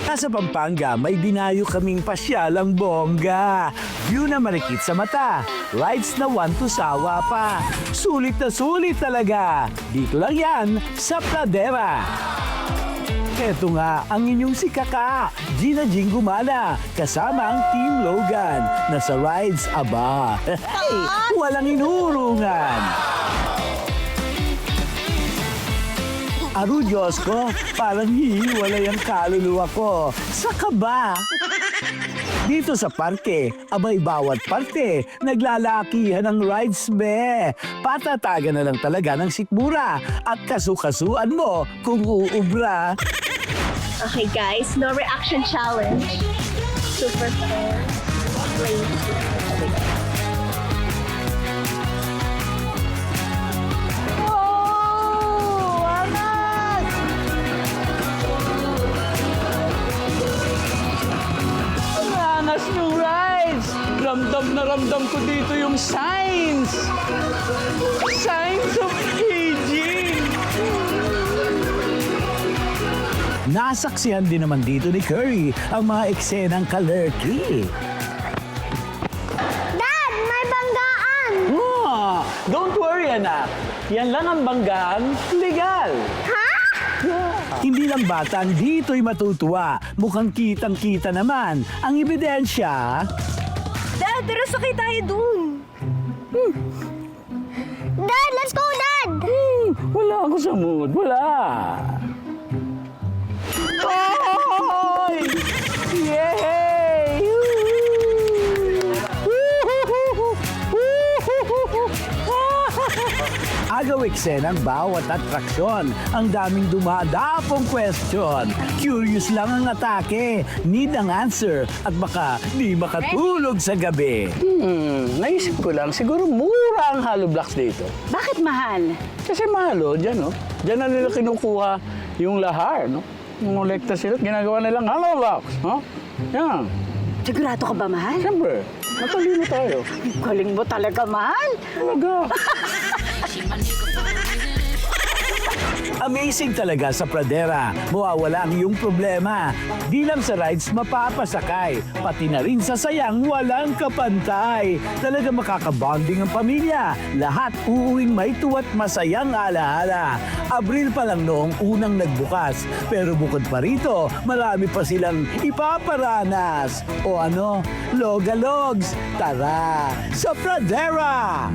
Tsaka sa Pampanga, may dinayo kaming pasyalang bongga. View na marikit sa mata. Rides na one to sawa pa. Sulit na sulit talaga. Dito lang yan sa Pradera. Eto nga ang inyong si Kaka, Gina Jing Gumala, kasama ang Team Logan. Nasa rides, aba. Hey, walang inurungan. Aru, Diyos ko, parang hihiwalay ang kaluluwa ko. Sa kaba. Dito sa parke, abay bawat parte, naglalakihan ng rides be. Patatagan na lang talaga ng sikmura at kasukasuan mo kung uubra. Okay guys, no reaction challenge. Super fair. Oh, anak! Angas ng rides! Ramdam na ramdam ko dito yung signs! Signs of aging! Nasaksihan din naman dito ni Curry ang mga eksenang kalerki. Dad, may banggaan! Oh, don't worry, anak. Yan lang ang banggaan legal. Ha? Hindi lang batang dito'y matutuwa. Mukhang kitang-kita naman ang ebidensya. Dad, tara sakay tayo dun. Dad, let's go, Dad! Wala ako sa mood. Wala. Hoy! Yay! Agaw eksena ang bawat atraksyon. Ang daming dumadapong question. Curious lang ang atake. Need ang answer. At baka di makatulog sa gabi. Naisip ko lang, siguro mura ang hollow blocks dito. Bakit mahal? Kasi mahal, dyan, no? Dyan na nila kinukuha yung lahar, no? Ngolekta sila, ginagawa nilang hollow blocks, no? Yan. Sigurado ka ba, mahal? Siyempre, matalino tayo. Galing mo talaga, mahal. Talaga. Amazing talaga sa Pradera. Mawawala ang iyong problema. Di lang sa rides mapapasakay, pati na rin sa sayang walang kapantay. Talaga makakabonding ang pamilya. Lahat uuwing may tuwa't masayang alaala. Abril pa lang noong unang nagbukas. Pero bukod pa rito, marami pa silang ipaparanas. O ano, Logalogs, tara sa Pradera!